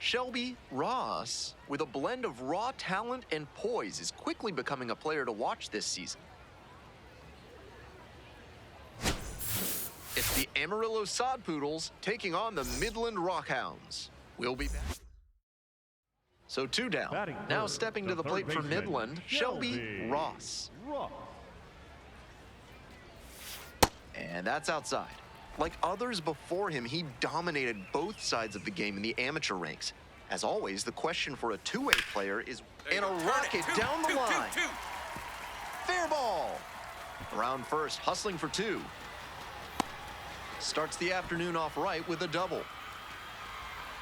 Shelby Ross, with a blend of raw talent and poise, is quickly becoming a player to watch this season. It's the Amarillo Sod Poodles taking on the Midland Rockhounds. We'll be back. So 2 down. Now stepping to the plate for Midland, Shelby Ross. And that's outside. Like others before him, he dominated both sides of the game in the amateur ranks. As always, the question for a two-way player is, and a rocket down the line. Fair ball. Around first, hustling for 2. Starts the afternoon off right with a double.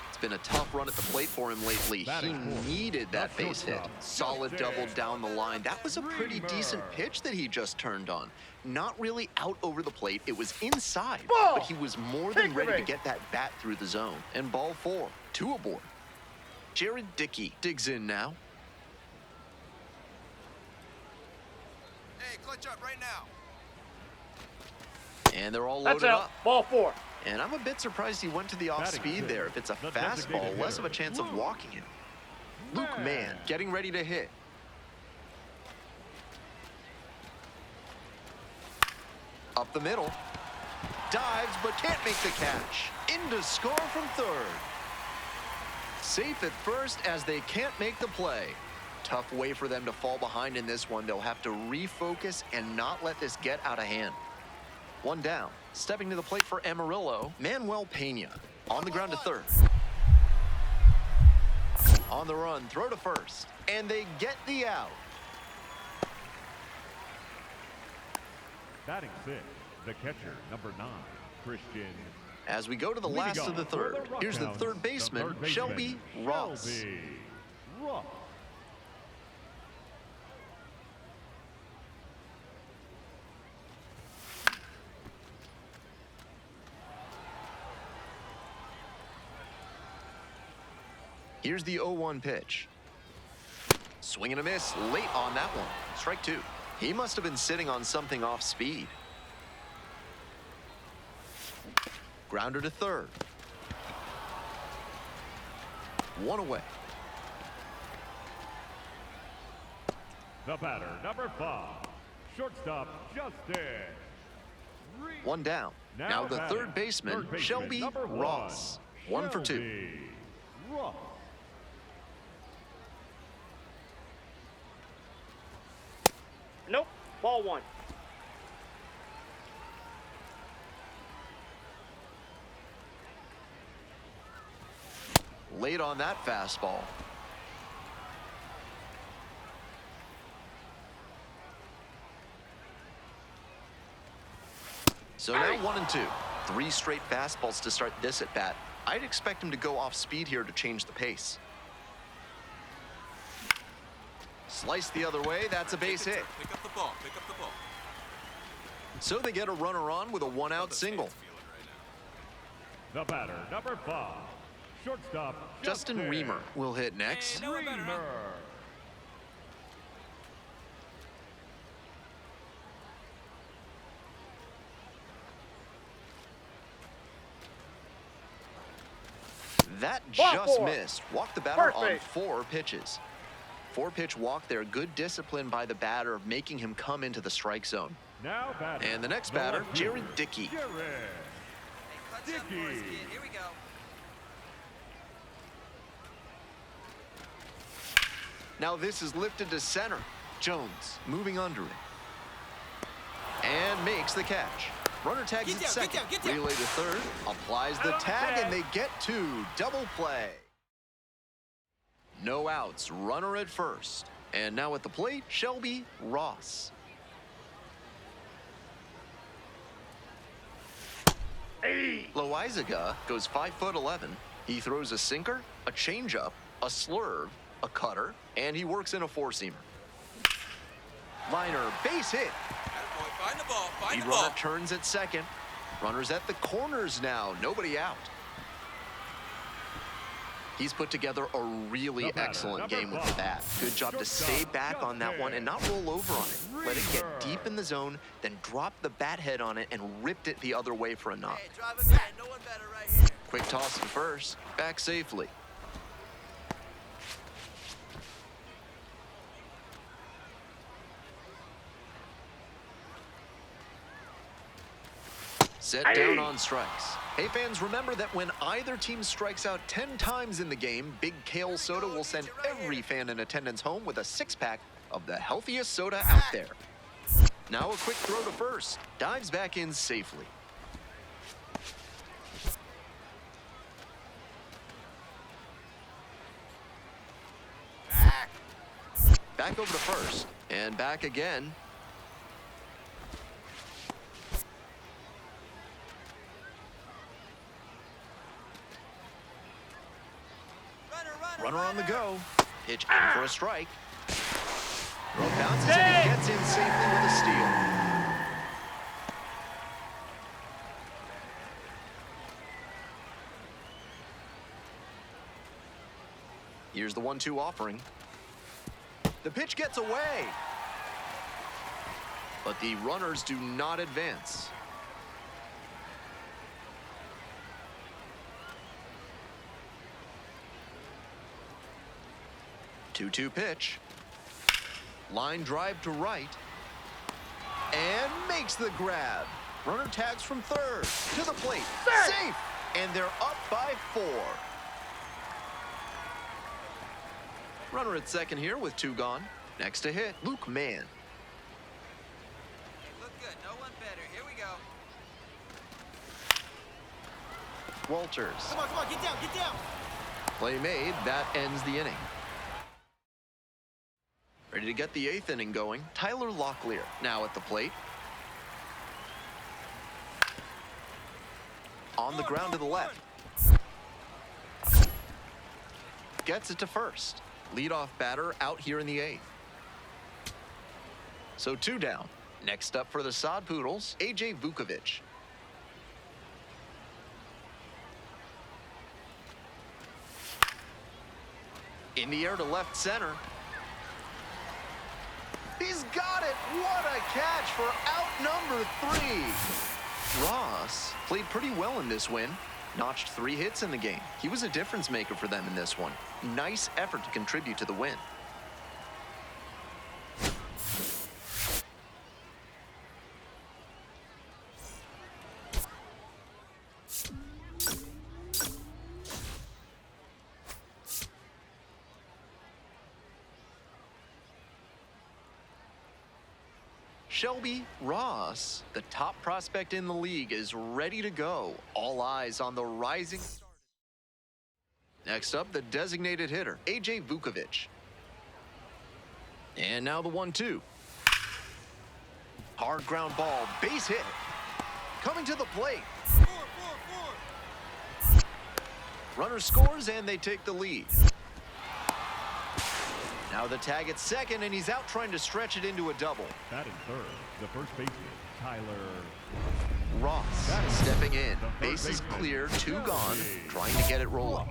It's been a tough run at the plate for him lately. He needed that base hit. Solid double down the line. That was a pretty decent pitch that he just turned on. Not really out over the plate. It was inside, but he was more than ready to get that bat through the zone. And ball 4, 2 aboard. Jared Dickey digs in now. Hey, clutch up right now. And they're all loaded up. Ball 4. And I'm a bit surprised he went to the off-speed there. If it's a fastball, less of a chance of walking it. Luke Mann getting ready to hit. Up the middle. Dives, but can't make the catch. In to score from third. Safe at first as they can't make the play. Tough way for them to fall behind in this one. They'll have to refocus and not let this get out of hand. 1 down. Stepping to the plate for Amarillo, Manuel Pena. On the ground to third. On the run, throw to first. And they get the out. Batting 6, the catcher, number 9, Christian. As we go to the last of the third, here's the third baseman, Shelby Ross. Here's the 0-1 pitch. Swing and a miss late on that one. Strike 2. He must have been sitting on something off speed. Grounder to third. 1 away. The batter, number 5, shortstop, Justin. 1 down. Now the third baseman, Shelby Ross. 1 for 2. Nope. Ball 1. Late on that fastball. So now 1 and 2. 3 straight fastballs to start this at bat. I'd expect him to go off speed here to change the pace. Slice the other way, that's a base hit. Pick up the ball, pick up the ball. So they get a runner on with a 1-out single. The batter, number 5, shortstop, Justin Reamer will hit next. Hey, That just missed. Walked the batter on 4 pitches. 4-pitch walk there. Good discipline by the batter, making him come into the strike zone. Now batter, and the next batter, Jared Dickey. Hey, clutch up for us, kid. Here we go. Now this is lifted to center. Jones moving under it. And makes the catch. Runner tags at second. Relay to third. Applies the tag, and they get 2. Double play. No outs. Runner at first. And now at the plate, Shelby Ross. Loizaga goes 5'11". He throws a sinker, a changeup, a slurve, a cutter, and he works in a 4-seamer. Liner, base hit. Find the ball, find The the ball. runner turns at second. Runners at the corners now. Nobody out. He's put together a really excellent game with the bat. Good job to stay back on that one and not roll over on it. Let it get deep in the zone, then drop the bat head on it and ripped it the other way for a knock. Hey, drive it back. No one better right here. Quick toss to first. Back safely. Set down on strikes. Hey fans, remember that when either team strikes out 10 times in the game, Big Kale Soda will send every fan in attendance home with a 6-pack of the healthiest soda out there. Now a quick throw to first. Dives back in safely. Back over to first. And back again. Runner on the go. Pitch in for a strike. Throw bounces and he gets in safely with a steal. Here's the 1-2 offering. The pitch gets away. But the runners do not advance. 2-2 pitch. Line drive to right. And makes the grab. Runner tags from third to the plate. Safe. And they're up by 4. Runner at second here with 2 gone. Next to hit, Luke Mann. Hey, look good. No one better. Here we go. Walters. Come on, get down, get down. Play made. That ends the inning. Ready to get the 8th inning going. Tyler Locklear now at the plate. On the ground to the left. Gets it to first. Leadoff batter out here in the 8th. So 2 down. Next up for the Sod Poodles, AJ Vukovic. In the air to left center. He's got it. What a catch for out number 3. Ross played pretty well in this win. Notched 3 hits in the game. He was a difference maker for them in this one. Nice effort to contribute to the win. Shelby Ross, the top prospect in the league, is ready to go. All eyes on the rising star. Next up, the designated hitter, AJ Vukovic. And now the 1-2. Hard ground ball, base hit. Coming to the plate. Runner scores and they take the lead. Now the tag at second, and he's out trying to stretch it into a double. Batting third, the first baseman, Tyler Ross stepping in. Bases clear, 2 gone, trying to get it rolling.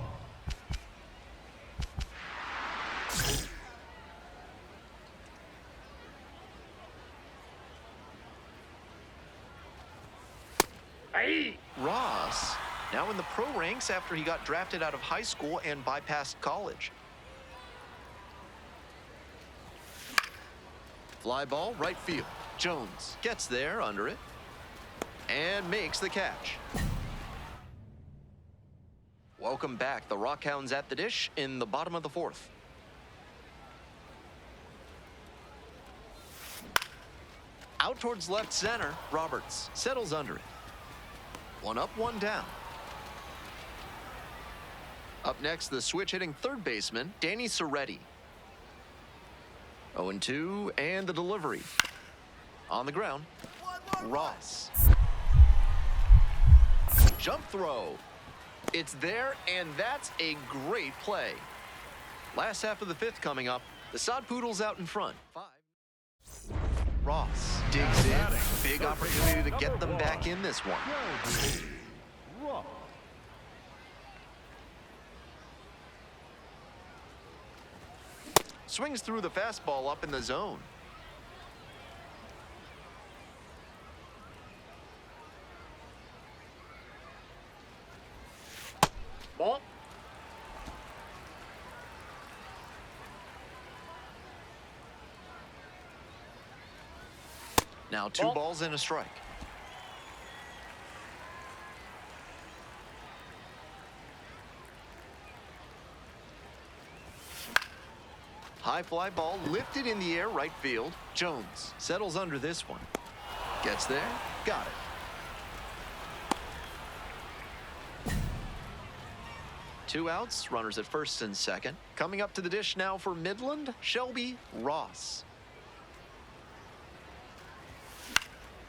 Ross now in the pro ranks after he got drafted out of high school and bypassed college. Fly ball, right field. Jones gets there under it and makes the catch. Welcome back. The Rockhounds at the dish in the bottom of the 4th. Out towards left center, Roberts settles under it. 1 up, 1 down. Up next, the switch hitting third baseman, Danny Soretti. 0-2, and the delivery. On the ground, Ross. Jump throw. It's there, and that's a great play. Last half of the 5th coming up. The Sod Poodles out in front. 5. Ross digs in. Big opportunity to get them back in this one. Swings through the fastball up in the zone. Ball. Now 2 balls and a strike. High fly ball lifted in the air, right field. Jones settles under this one. Gets there, got it. 2 outs, runners at first and second. Coming up to the dish now for Midland, Shelby Ross.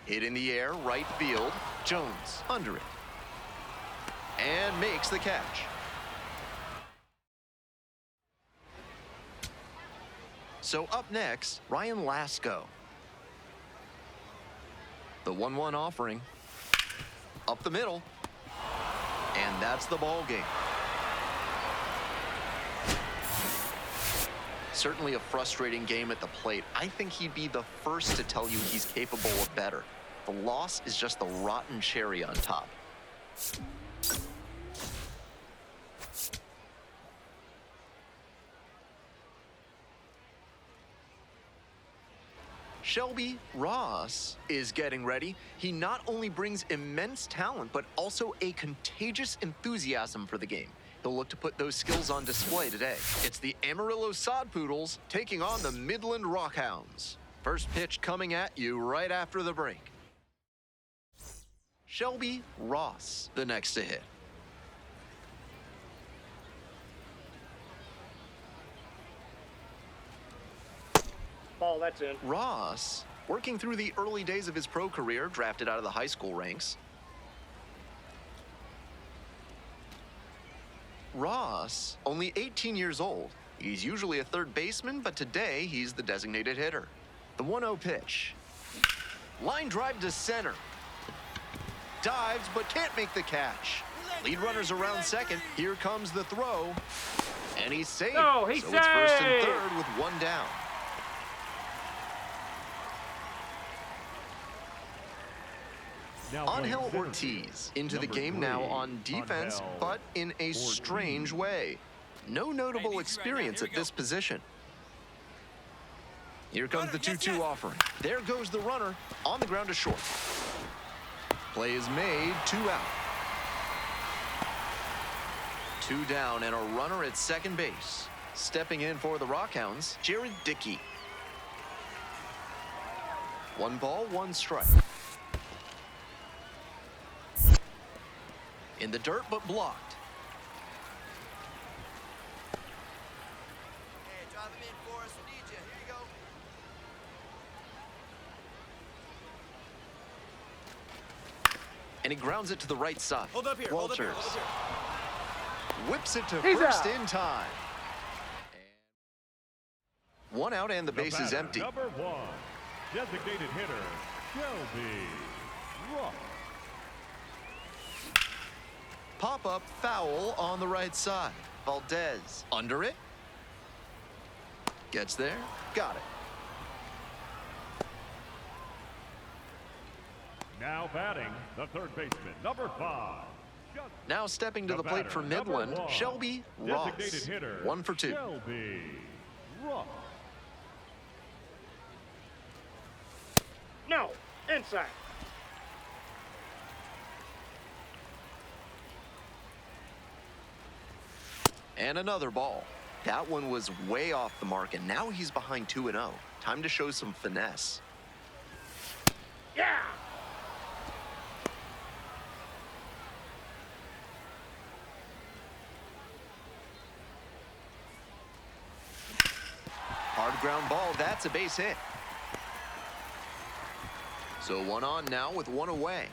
Hit in the air, right field. Jones under it. And makes the catch. So up next, Ryan Lasko. The 1-1 offering. Up the middle. And that's the ball game. Certainly a frustrating game at the plate. I think he'd be the first to tell you he's capable of better. The loss is just the rotten cherry on top. Shelby Ross is getting ready. He not only brings immense talent, but also a contagious enthusiasm for the game. He'll look to put those skills on display today. It's the Amarillo Sod Poodles taking on the Midland Rockhounds. First pitch coming at you right after the break. Shelby Ross, the next to hit. Ball, that's in. Ross, working through the early days of his pro career, drafted out of the high school ranks. Ross, only 18 years old. He's usually a third baseman, but today he's the designated hitter. The 1-0 pitch. Line drive to center. Dives, but can't make the catch. Lead runners around second. Here comes the throw. And he's safe. No, he's so it's first and safe. third with 1 down. Angel Ortiz into the game now on defense, but in a strange way. No notable experience at this position. Here comes the 2-2 offering. There goes the runner on the ground to short. Play is made, 2 out. 2 down and a runner at second base. Stepping in for the Rockhounds, Jared Dickey. 1 ball, 1 strike. In the dirt, but blocked. Hey, drive him in for us. We need you. Here you go. And he grounds it to the right side. Hold up here. Walters Hold up here. whips it to He's first out. in time. And 1 out and the base is empty. Number 1, designated hitter, Shelby Ross. Pop-up foul on the right side. Valdez under it. Gets there. Got it. Now batting, the third baseman, number 5. Now stepping to the plate for Number Midland, 1, Shelby Ross. designated hitter, 1 for 2. Shelby Ross. No, inside. And another ball. That one was way off the mark, and now he's behind 2-0. Time to show some finesse. Yeah. Hard ground ball, that's a base hit. So 1 on now with 1 away.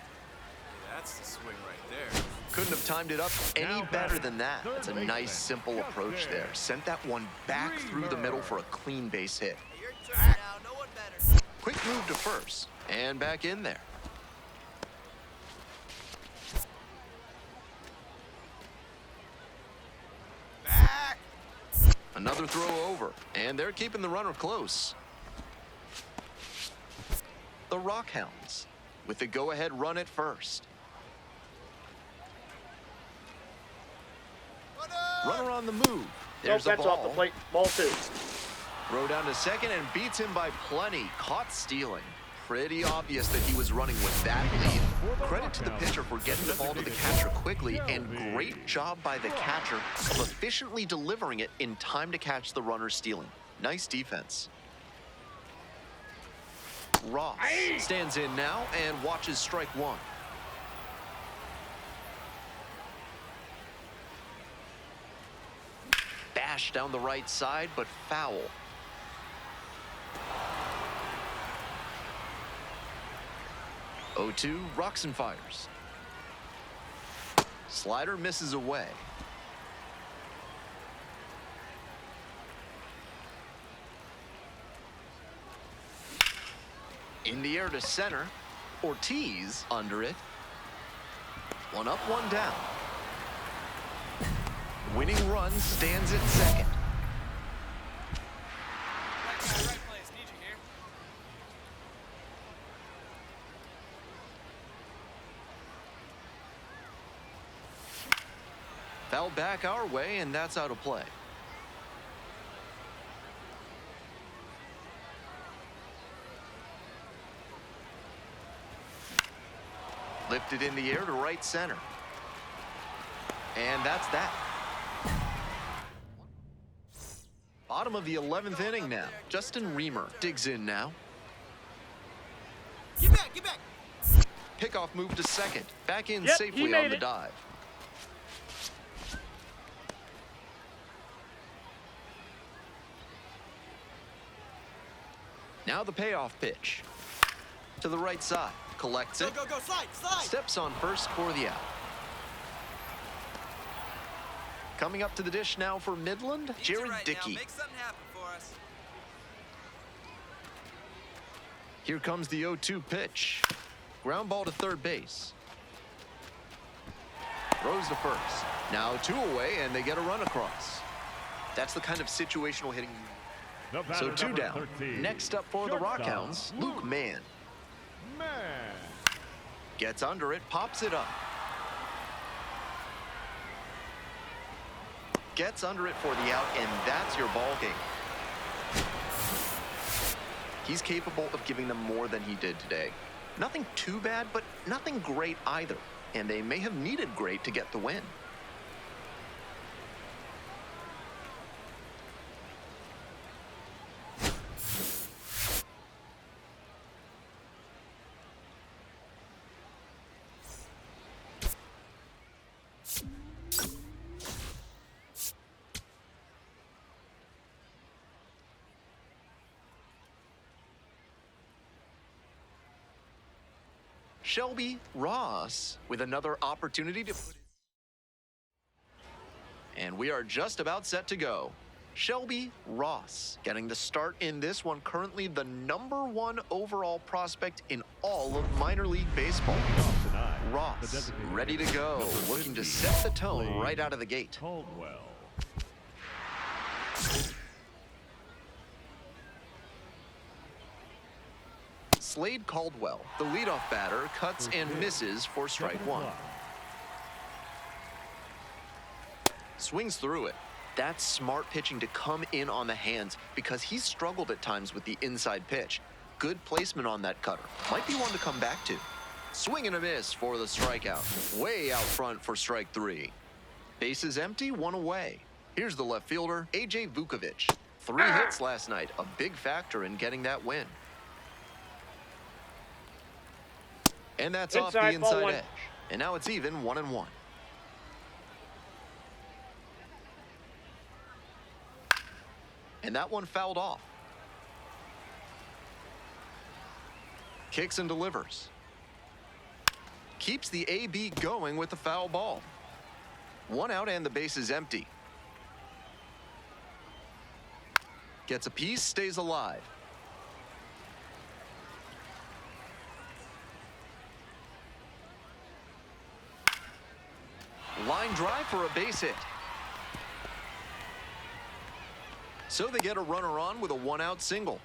That's the swing right there. Couldn't have timed it up any Now better batting, than that. third It's a baseman, nice, simple just approach there. there. Sent that one back through the middle for a clean base hit. Hey, your turn now. No one better. Quick move to first, and back in there. Back. Another throw over, and they're keeping the runner close. The Rockhounds with the go-ahead run at first. Runner on the move. Nope, There's a that's off the ball. plate. Ball 2. Throw down to second and beats him by plenty. Caught stealing. Pretty obvious that he was running with that lead. Credit to the pitcher for getting the ball to the catcher quickly, and great job by the catcher of efficiently delivering it in time to catch the runner stealing. Nice defense. Ross stands in now and watches strike one. Bash down the right side, but foul. Oh, 2 rocks and fires. Slider misses away. In the air to center. Ortiz under it. One up, one down. Winning run stands at second. Right place. Need you here. Foul back our way, and that's out of play. Lifted in the air to right center. And that's that. Bottom of the 11th inning now. Justin Reamer digs in now. Get back, get back. Pickoff move to second. Back in Yep, he safely made on the it. dive. Now the payoff pitch. To the right side. Collects it. Go, go, go. Slide, slide. Steps on first for the out. Coming up to the dish now for Midland, Need you Jared right Dickey. now. Make something happen for us. Here comes the 0-2 pitch. Ground ball to third base. Throws to first. Now 2 away, and they get a run across. That's the kind of situational hitting. The batter, So 2 number down. 13. Next up for the Shortstop, Rockhounds, Luke Mann. Man. Gets under it, pops it up. Gets under it for the out, and that's your ball game. He's capable of giving them more than he did today. Nothing too bad, but nothing great either. And they may have needed great to get the win. Shelby Ross with another opportunity to put it. And we are just about set to go. Shelby Ross getting the start in this one, currently the #1 overall prospect in all of minor league baseball. Off tonight, the Ross designated ready to hitter, go, number looking to 50, set the tone Slade right out of the gate. Caldwell. Slade Caldwell, the leadoff batter, cuts and misses for strike one. Swings through it. That's smart pitching to come in on the hands because he's struggled at times with the inside pitch. Good placement on that cutter. Might be one to come back to. Swing and a miss for the strikeout. Way out front for strike 3. Bases empty, 1 away. Here's the left fielder, A.J. Vukovic. 3 hits last night, a big factor in getting that win. And that's off the Inside, ball inside 1. edge. And now it's even 1-1. And that one fouled off. Kicks and delivers. Keeps the AB going with the foul ball. 1 out and the base is empty. Gets a piece, stays alive. Line drive for a base hit. So they get a runner on with a 1-out single.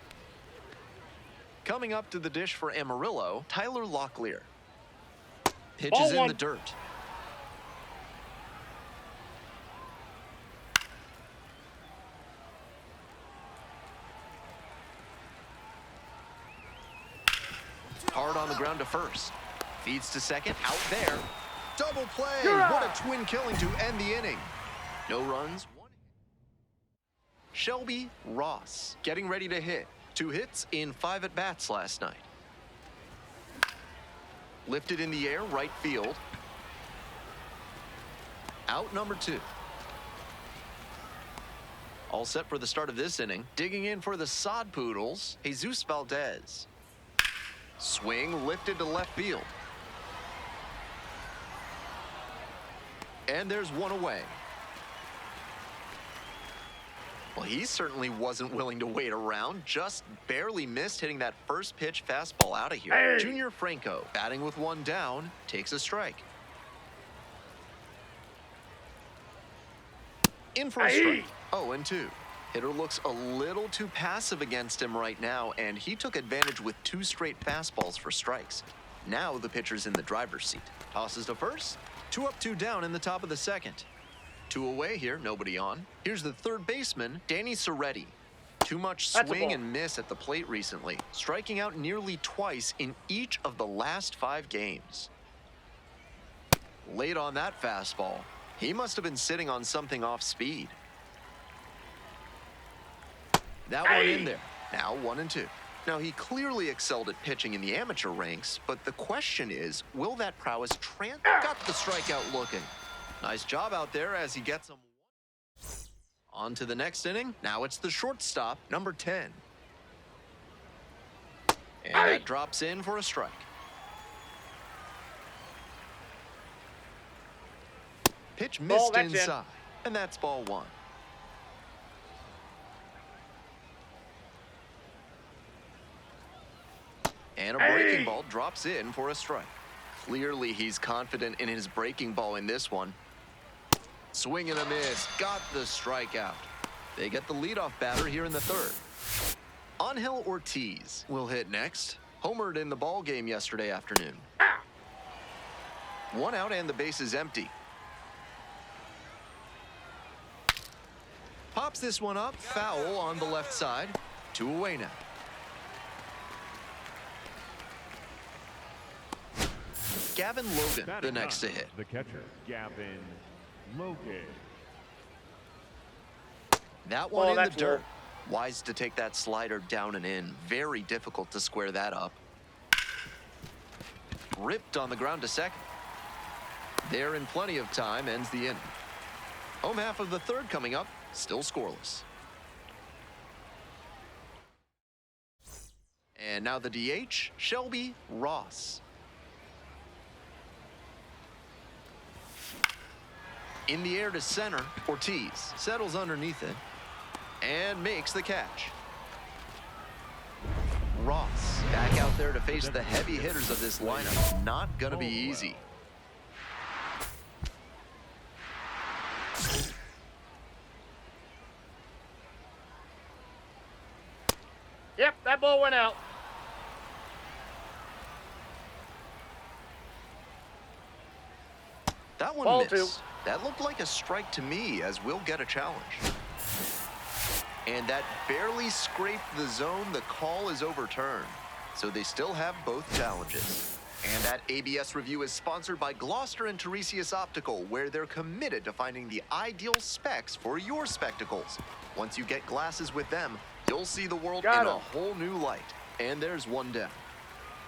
Coming up to the dish for Amarillo, Tyler Locklear. Pitches Ball in 1. the dirt. Hard on the ground to first. Feeds to second, out there. Double play. You're What out. a twin killing to end the inning. No runs. Shelby Ross, getting ready to hit. 2 hits in 5 at-bats last night. Lifted in the air, right field. Out number 2. All set for the start of this inning. Digging in for the Sod Poodles, Jesus Valdez. Swing lifted to left field. And there's one away. Well, he certainly wasn't willing to wait around. Just barely missed hitting that first pitch fastball out of here. Hey. Junior Franco, batting with 1 down, takes a strike. In for a strike. 0-2. Hitter looks a little too passive against him right now, and he took advantage with 2 straight fastballs for strikes. Now the pitcher's in the driver's seat. Tosses to first. 2 up, 2 down in the top of the second. 2 away here, nobody on. Here's the third baseman, Danny Soretti. Too much swing and miss at the plate recently, striking out nearly twice in each of the last 5 games. Late on that fastball. He must have been sitting on something off speed. That one in there. Now 1-2. Now, he clearly excelled at pitching in the amateur ranks, but the question is, will that prowess got the strikeout looking? Nice job out there as he gets him. On to the next inning. Now it's the shortstop, number 10. And that drops in for a strike. Pitch missed inside, and that's ball 1. And a breaking ball drops in for a strike. Clearly, he's confident in his breaking ball in this one. Swing and a miss. Got the strikeout. They get the leadoff batter here in the 3rd. Angel Ortiz will hit next. Homered in the ball game yesterday afternoon. 1 out and the base is empty. Pops this one up. Foul on the left side. 2 away now. Gavin Logan, the next to hit. The catcher, Gavin Logan. That one in the dirt. Wise to take that slider down and in. Very difficult to square that up. Ripped on the ground to second. There in plenty of time, ends the inning. Home half of the 3rd coming up, still scoreless. And now the DH, Shelby Ross. In the air to center, Ortiz settles underneath it and makes the catch. Ross back out there to face the heavy hitters of this lineup. Not gonna be easy. Yep, that ball went out. That one Ball missed. 2. That looked like a strike to me, as we'll get a challenge. And that barely scraped the zone. The call is overturned. So they still have both challenges. And that ABS review is sponsored by Gloucester and Tiresias Optical, where they're committed to finding the ideal specs for your spectacles. Once you get glasses with them, you'll see the world in a whole new light. And there's 1 down.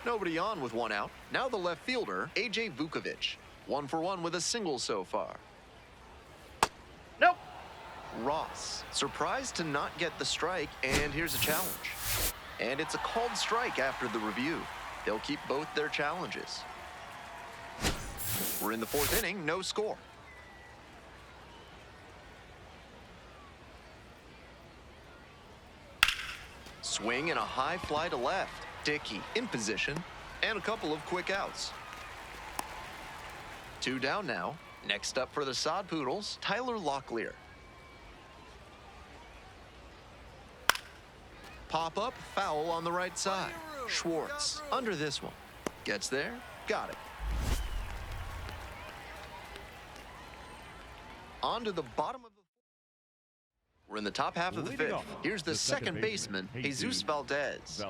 Nobody on with 1 out. Now the left fielder, AJ Vukovic. 1 for 1 with a single so far. Nope. Ross, surprised to not get the strike, and here's a challenge. And it's a called strike after the review. They'll keep both their challenges. We're in the 4th inning, no score. Swing and a high fly to left. Dickey in position, and a couple of quick outs. 2 down now. Next up for the Sod Poodles, Tyler Locklear. Pop up, foul on the right side. Schwartz under this one. Gets there, got it. On to the bottom of the... We're in the top half of the 5th. Here's the second baseman, Jesus Valdez.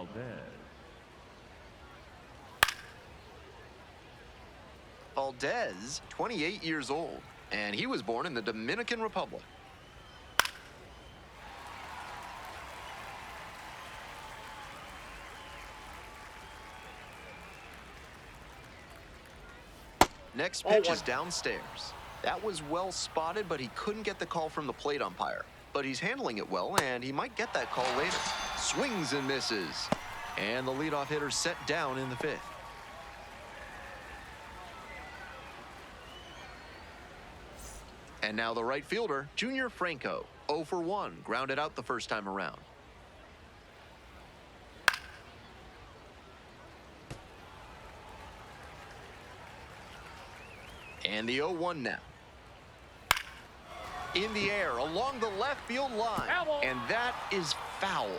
Valdez, 28 years old, and he was born in the Dominican Republic. Next Oh, pitch one. is downstairs. That was well spotted, but he couldn't get the call from the plate umpire. But he's handling it well, and he might get that call later. Swings and misses. And the leadoff hitter set down in the 5th. And now the right fielder, Junior Franco. 0 for 1, grounded out the first time around. And the 0-1 now. In the air along the left field line. Foul. And that is foul.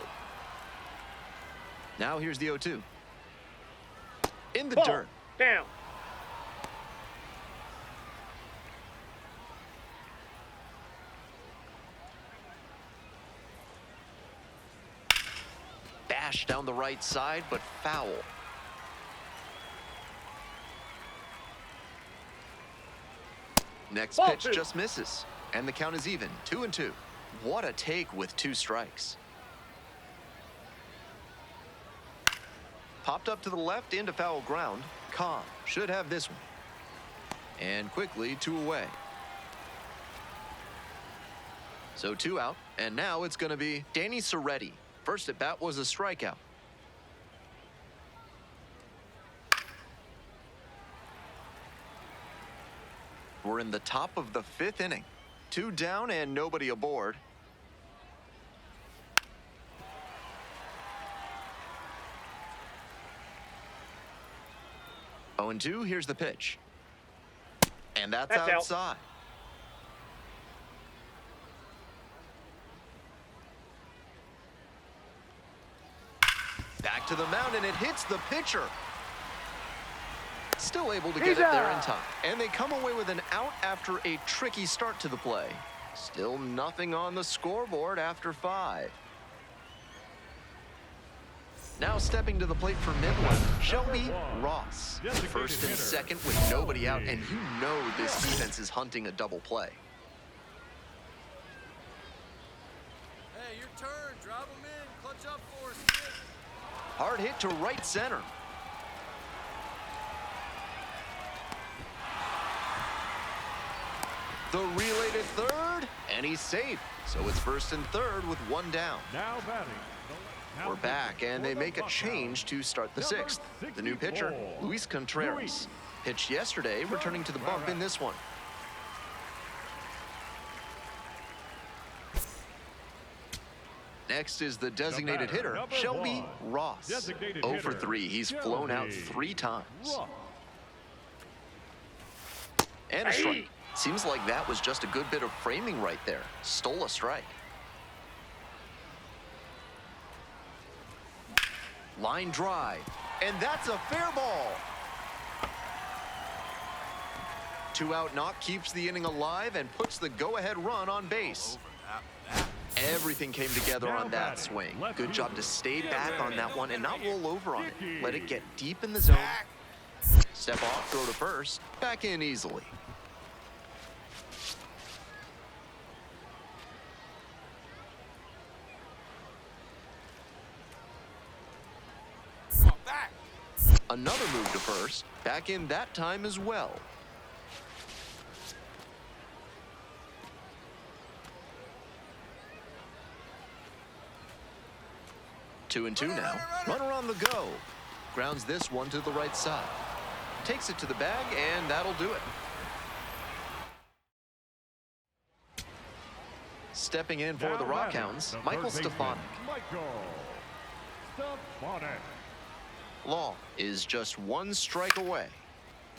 Now here's the 0-2. In the Ball. dirt. Down. Bash down the right side, but foul. Next Ball pitch 2. just misses. And the count is even, 2-2. What a take with 2 strikes. Popped up to the left into foul ground. Khan should have this one. And quickly 2 away. So 2 out, and now it's going to be Danny Soretti. First at bat was a strikeout. We're in the top of the 5th inning. 2 down and nobody aboard. Oh, and 2, here's the pitch. And that's That's out. outside. Back to the mound, and it hits the pitcher. Still able to get it there in time. And they come away with an out after a tricky start to the play. Still nothing on the scoreboard after 5. Now stepping to the plate for Midland, Shelby Ross. First and second with nobody out, and you know this defense is hunting a double play. Hey, your turn. Drive them in. Clutch up for us, kid. Hard hit to right center. The relay to third, and he's safe. So it's first and third with 1 down. Now batting. We're back, and they make a change to start the 6th. The new pitcher, Luis Contreras. Pitched yesterday, returning to the bump in this one. Next is the designated hitter, Shelby Ross. 0 for 3. He's flown out 3 times. And a strike. Seems like that was just a good bit of framing right there. Stole a strike. Line drive. And that's a fair ball. 2 out knock keeps the inning alive and puts the go-ahead run on base. Everything came together on that swing. Good job to stay back on that one and not roll over on it. Let it get deep in the zone. Step off, throw to first. Back in easily. Another move to first. Back in that time as well. Two and two now. Runner on the go. Grounds this one to the right side. Takes it to the bag, and that'll do it. Stepping in for the Rockhounds, Michael Stefanik. Long is just 1 strike away.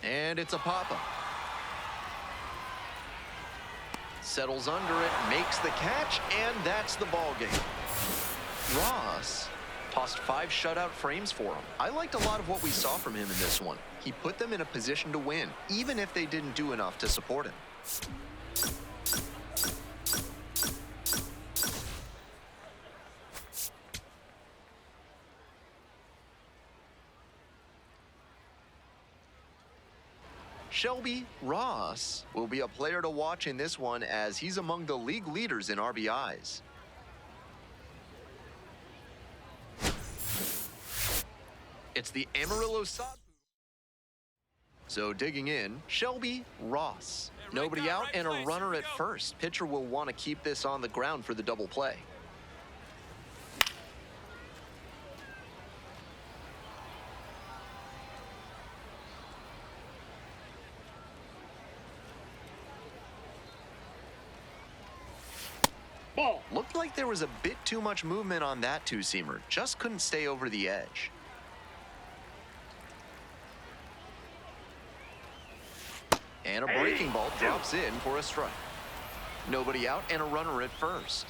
And it's a pop-up. Settles under it, makes the catch, and that's the ball game. Ross tossed 5 shutout frames for him. I liked a lot of what we saw from him in this one. He put them in a position to win, even if they didn't do enough to support him. Shelby Ross will be a player to watch in this one as he's among the league leaders in RBIs. It's the Amarillo side. So digging in, Shelby Ross. Nobody out and a runner at first. Pitcher will want to keep this on the ground for the double play. Ball. Looked like there was a bit too much movement on that two-seamer. Just couldn't stay over the edge. And a breaking ball drops in for a strike. Nobody out and a runner at first.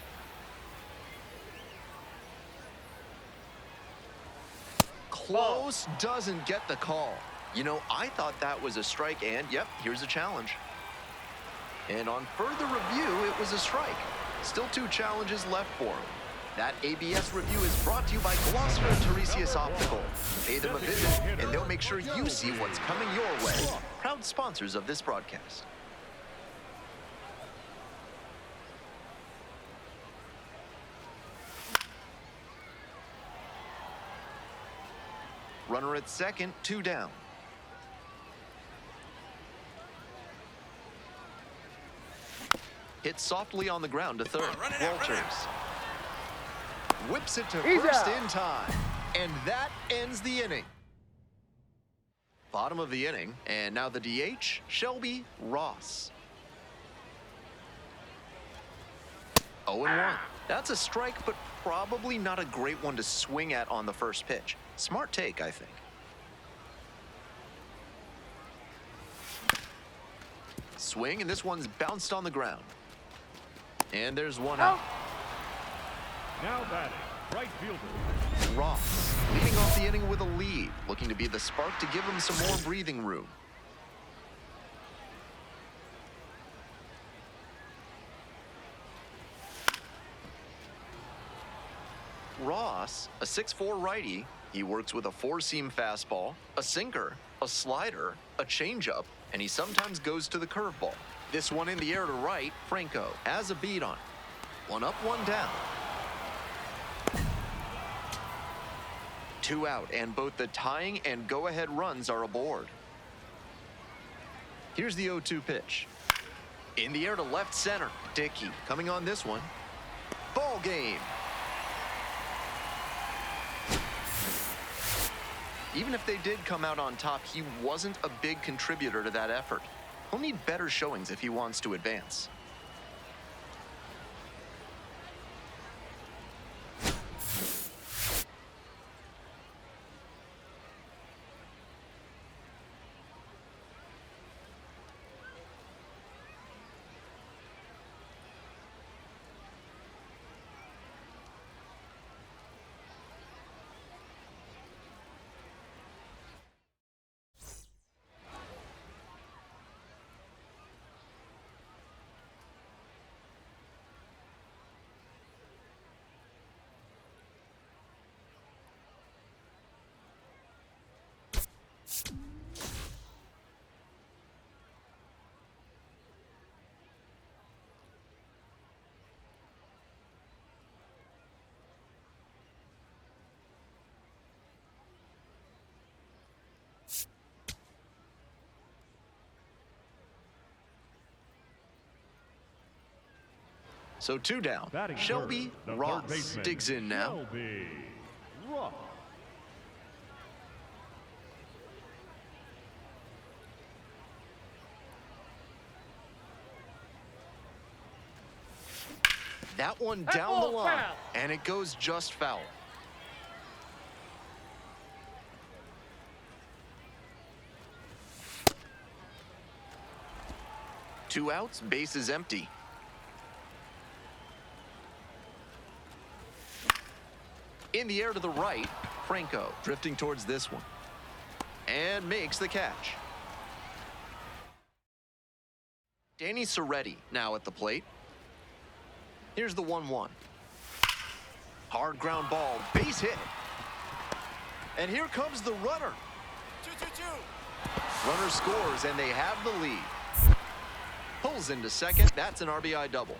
Close, doesn't get the call. You know, I thought that was a strike, and yep, here's a challenge. And on further review, it was a strike. Still 2 challenges left for him. That ABS review is brought to you by Gloucester and Tiresias Optical. Pay them a visit, and they'll make sure you see what's coming your way. Proud sponsors of this broadcast. Runner at second, 2 down. Hit softly on the ground to third. Walters whips it to first in time. And that ends the inning. Bottom of the inning, and now the DH, Shelby Ross. 0-1. That's a strike, but probably not a great one to swing at on the first pitch. Smart take, I think. Swing, and this one's bounced on the ground. And there's one out. Now batting, right fielder Ross leading off the inning with a lead, looking to be the spark to give him some more breathing room. Ross, a 6'4" righty, he works with a 4-seam fastball, a sinker, a slider, a changeup, and he sometimes goes to the curveball. This one in the air to right, Franco has a beat on it. 1 up, 1 down. 2 out, and both the tying and go-ahead runs are aboard. Here's the 0-2 pitch. In the air to left center, Dickey coming on this one. Ball game. Even if they did come out on top, he wasn't a big contributor to that effort. He'll need better showings if he wants to advance. So 2 down. Batting Shelby third, the Ross third baseman, digs in now. Shelby Ross. That one down the line, and it goes just foul. Two outs, base is empty. In the air to the right, Franco drifting towards this one. And makes the catch. Danny Soretti now at the plate. Here's the 1-1. Hard ground ball, base hit. And here comes the runner. 2-2-2. Runner scores, and they have the lead. Pulls into second. That's an RBI double.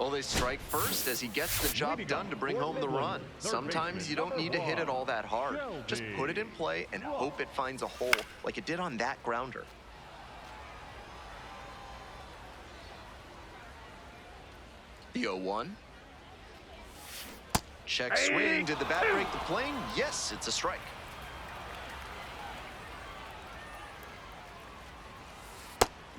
Well, they strike first as he gets the job done to bring home the run. Sometimes you don't need to hit it all that hard. Just put it in play and hope it finds a hole like it did on that grounder. The 0-1. Check swing. Did the bat break the plane? Yes, it's a strike.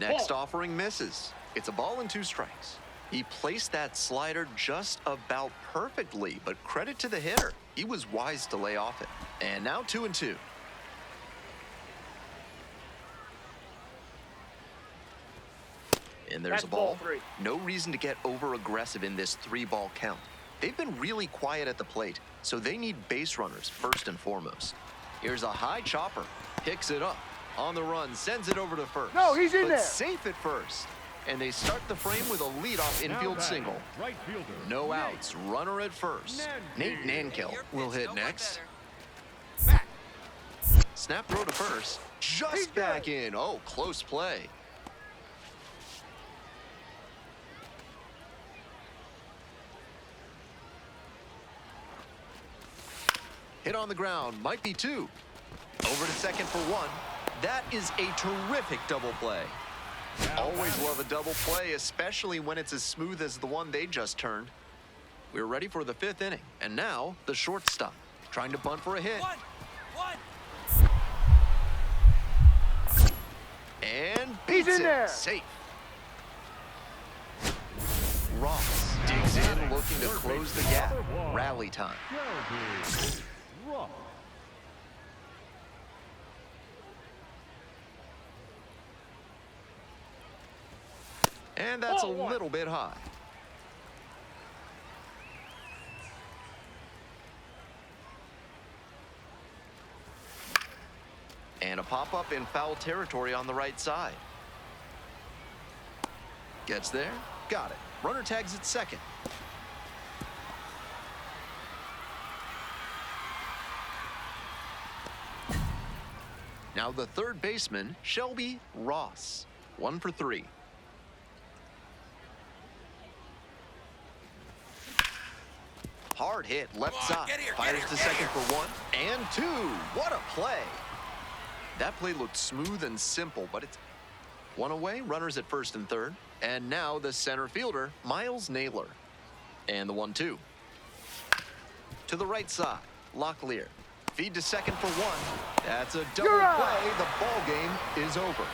Next offering misses. It's a ball and 2 strikes. He placed that slider just about perfectly, but credit to the hitter. He was wise to lay off it. And now 2-2. And there's a ball. No reason to get over-aggressive in this 3-ball count. They've been really quiet at the plate, so they need base runners first and foremost. Here's a high chopper. Picks it up. On the run, sends it over to first. No, he's in but there. Safe at first. And they start the frame with a leadoff infield single. Right fielder. No outs. Runner at first. Nate Nankill will hit next. Snap throw to first. Just back in. Oh, close play. Hit on the ground. Might be 2. Over to second for 1. That is a terrific double play. Always love a double play, especially when it's as smooth as the one they just turned. We're ready for the 5th inning. And now, the shortstop, trying to bunt for a hit. And beats He's in there. Safe. Ross digs in, looking to close the gap. Rally time. Ross. And that's a little bit high. And a pop-up in foul territory on the right side. Gets there. Got it. Runner tags at second. Now the third baseman, Shelby Ross. 1 for 3. Hard hit, left side. Fires to second for 1 and 2. What a play. That play looked smooth and simple, but it's 1 away, runners at first and third. And now the center fielder, Miles Naylor. And the 1-2. To the right side, Locklear. Feed to second for 1. That's a double play. The ball game is over.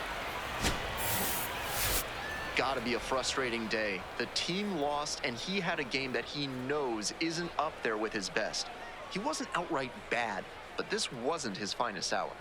Gotta be a frustrating day. The team lost, and he had a game that he knows isn't up there with his best. He wasn't outright bad, but this wasn't his finest hour.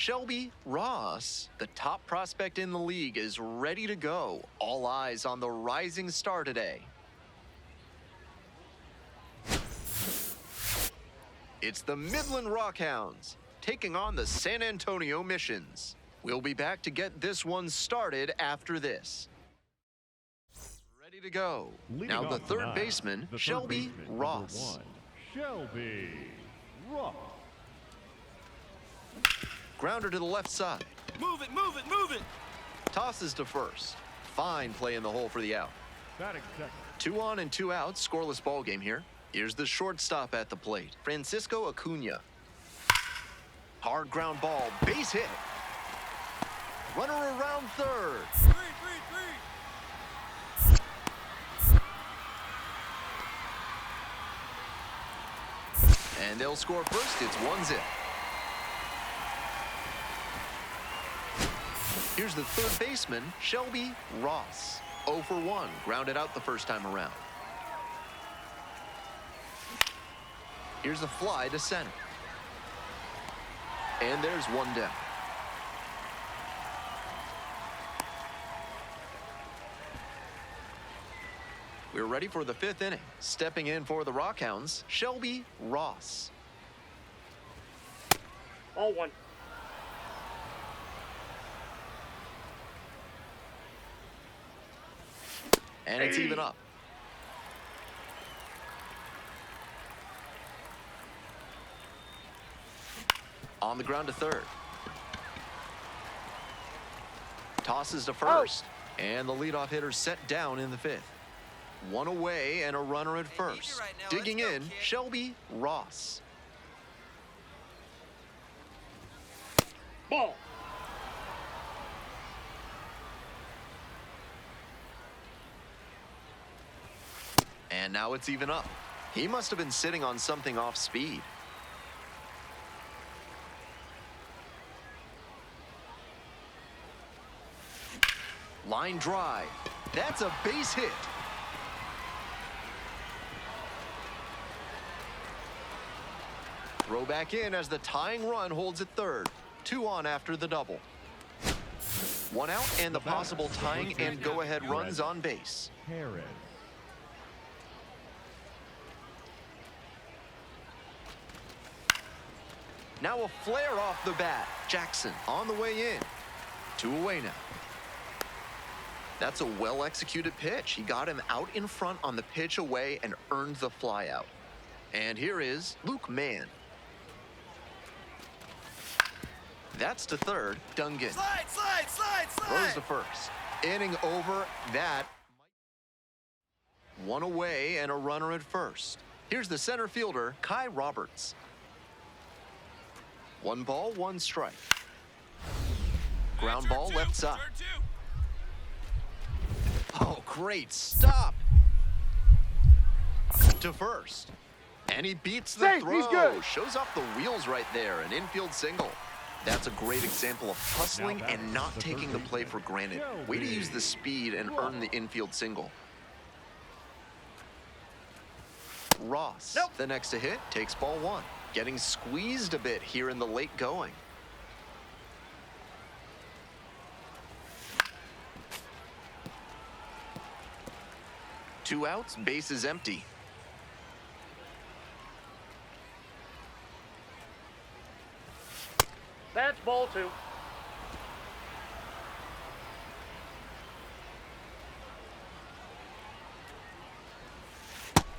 Shelby Ross, the top prospect in the league, is ready to go. All eyes on the rising star today. It's the Midland Rockhounds taking on the San Antonio Missions. We'll be back to get this one started after this. Ready to go. Now the third baseman, Shelby Ross. Shelby Ross. Grounder to the left side. Move it, move it, move it! Tosses to first. Fine play in the hole for the out. Batting second. 2 on and 2 out, scoreless ball game here. Here's the shortstop at the plate, Francisco Acuna. Hard ground ball, base hit. Runner around third. Three. And they'll score first, it's 1-0. Here's the third baseman, Shelby Ross. 0 for 1, grounded out the first time around. Here's a fly to center. And there's one down. We're ready for the 5th inning. Stepping in for the Rockhounds, Shelby Ross. Ball 1. And it's even up. On the ground to third. Tosses to first. And the leadoff hitter set down in the 5th. 1 away and a runner at first. right now. Digging Let's go, in, kid. Shelby Ross. Ball. And now it's even up. He must have been sitting on something off speed. Line drive. That's a base hit. Throw back in as the tying run holds at third. 2 on after the double. 1 out and the possible tying and go-ahead runs on base. Perez. Now a flare off the bat. Jackson on the way in. 2 away now. That's a well-executed pitch. He got him out in front on the pitch away and earned the flyout. And here is Luke Mann. That's to third. Dungan throws to first. Inning over. That. 1 away and a runner at first. Here's the center fielder, Kai Roberts. 1 ball, 1 strike. Ground ball left side. Oh, great stop. To first. And he beats the Safe, throw. he's good. Shows off the wheels right there. An infield single. That's a great example of hustling and not taking the play for granted. Way to use the speed and earn the infield single. Ross, the next to hit, takes ball 1. Getting squeezed a bit here in the late going. Two outs, base is empty. That's ball 2.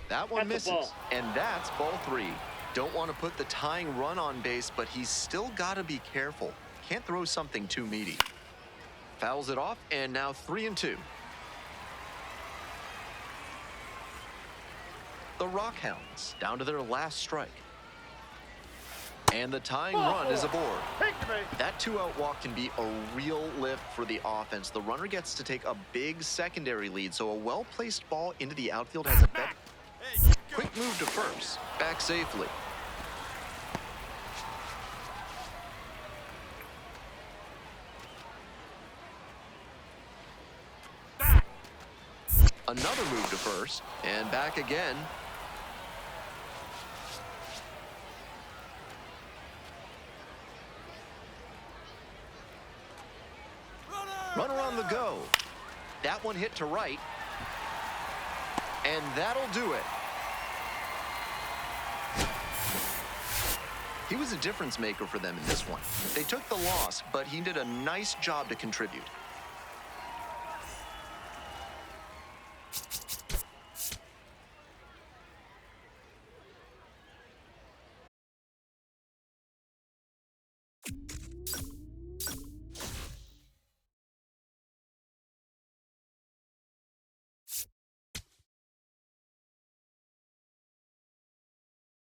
That one That's a misses, ball. and that's ball 3. Don't want to put the tying run on base, but he's still got to be careful. Can't throw something too meaty. Fouls it off, and now 3-2. The Rockhounds down to their last strike. And the tying run is aboard. That 2-out walk can be a real lift for the offense. The runner gets to take a big secondary lead, so a well-placed ball into the outfield has a better. Quick move to first. Back safely. Another move to first, and back again. Runner on the go. That one hit to right. And that'll do it. He was a difference maker for them in this one. They took the loss, but he did a nice job to contribute.